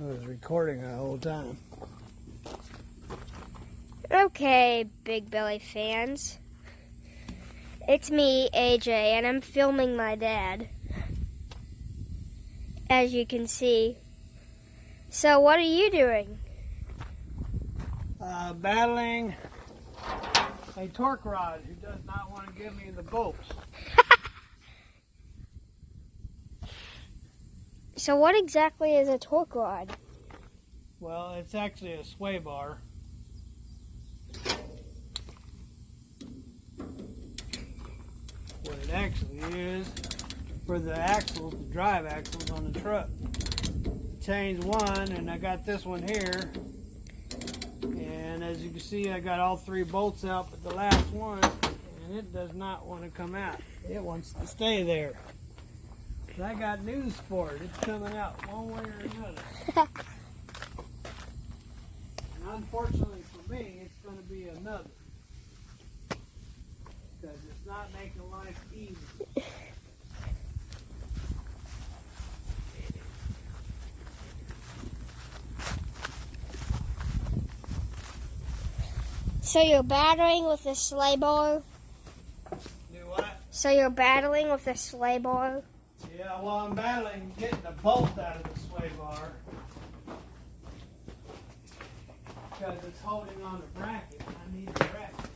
I was recording the whole time. Okay, Big Belly fans. It's me, AJ, and I'm filming my dad. As you can see. So what are you doing? Battling a torque rod who does not want to give me the bolts. So what exactly is a torque rod? Well, it's actually a sway bar. What it actually is for the axles, the drive axles on the truck. Changed one, and I got this one here. And as you can see, I got all three bolts out, but the last one, and it does not want to come out. It wants to stay there. But I got news for it. It's coming out one way or another. And unfortunately for me, it's going to be another. Because it's not making life easy. So you're battling with a sleigh bar? Do what? So you're battling with a sleigh bar? Yeah, well, I'm battling getting the bolt out of the sway bar. Because it's holding on the bracket. I need the bracket.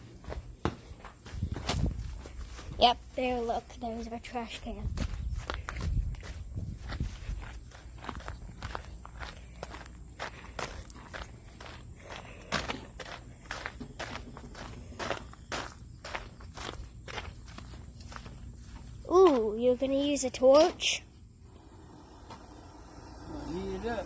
Yep, there, look, there's our trash can. Ooh, you're gonna use a torch? I'll heat it up.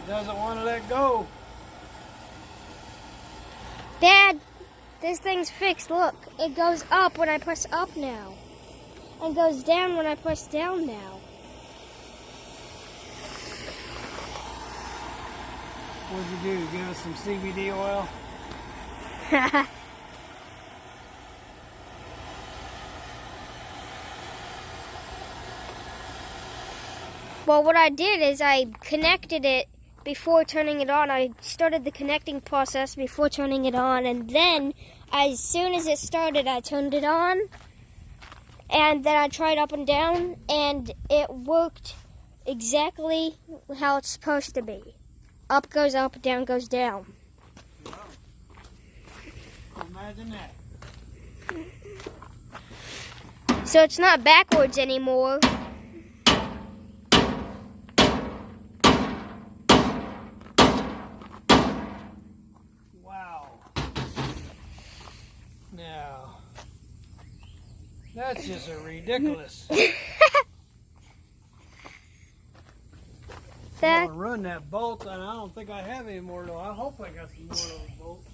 Doesn't want to let go. Dad, this thing's fixed. Look, it goes up when I press up now. And goes down when I press down now. What'd you do? Give us some CBD oil? Well, what I did is I connected it before turning it on. I started the connecting process before turning it on, and then as soon as it started, I turned it on, and then I tried up and down, and it worked exactly how it's supposed to be. Up goes up, down goes down. Wow. Imagine that. So it's not backwards anymore. Wow. Now, that's just ridiculous. I'm gonna run that bolt, and I don't think I have any more though. I hope I got some more of those bolts.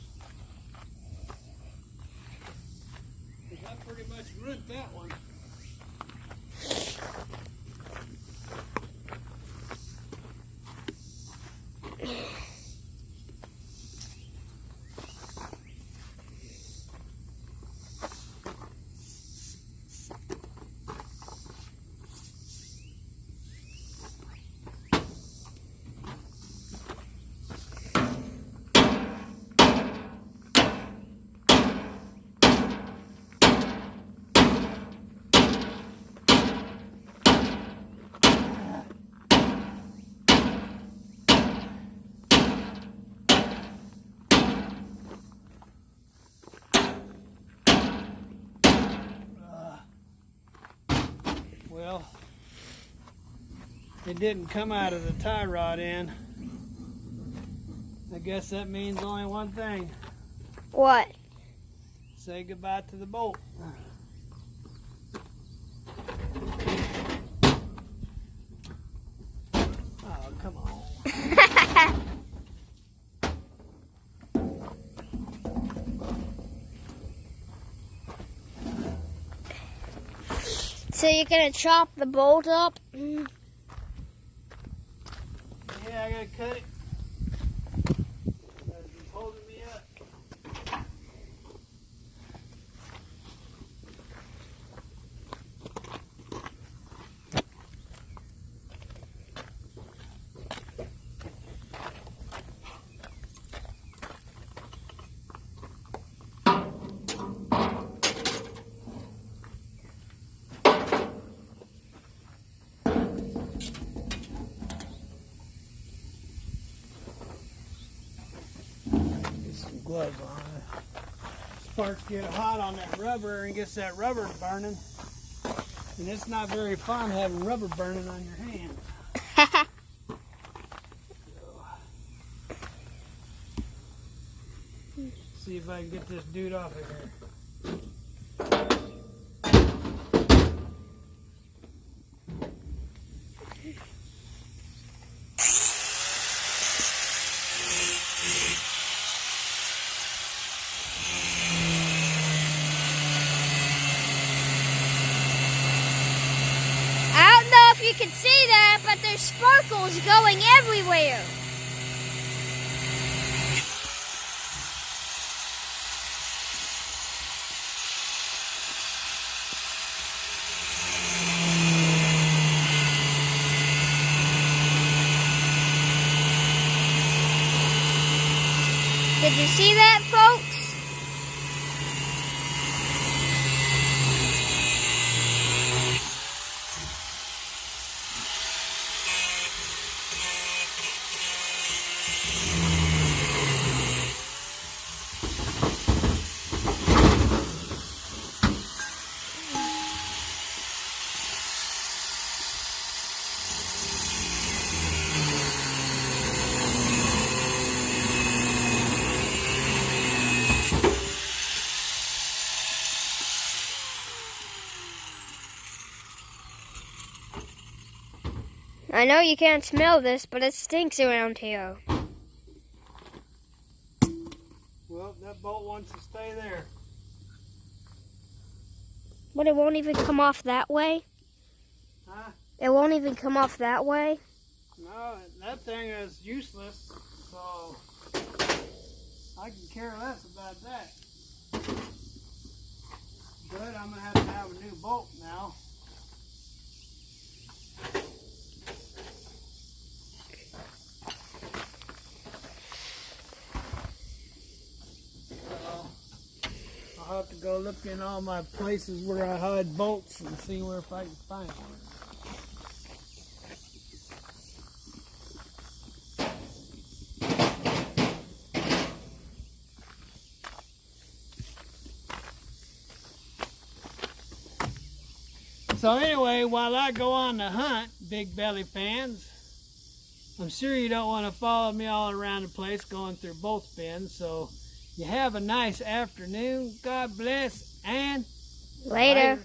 'Cause I pretty much ruined that one. Well, it didn't come out of the tie rod end. I guess that means only one thing. What? Say goodbye to the bolt. Oh, come on. So you're gonna chop the bolt up? Yeah, I gotta cut it. It's holding me up. Gloves on it. Sparks get hot on that rubber and gets that rubber burning. And it's not very fun having rubber burning on your hands. See if I can get this dude off of here. You can see that, but there's sparkles going everywhere. Did you see that, folks? I know you can't smell this, but it stinks around here. Well, that bolt wants to stay there. But it won't even come off that way? Huh? It won't even come off that way? No, that thing is useless, so I can care less about that. But I'm going to have a new bolt now. I'll have to go look in all my places where I hide bolts and see where if I can find one. So anyway, while I go on the hunt, Big Belly fans, I'm sure you don't want to follow me all around the place going through both bins, so you have a nice afternoon. God bless, and Later.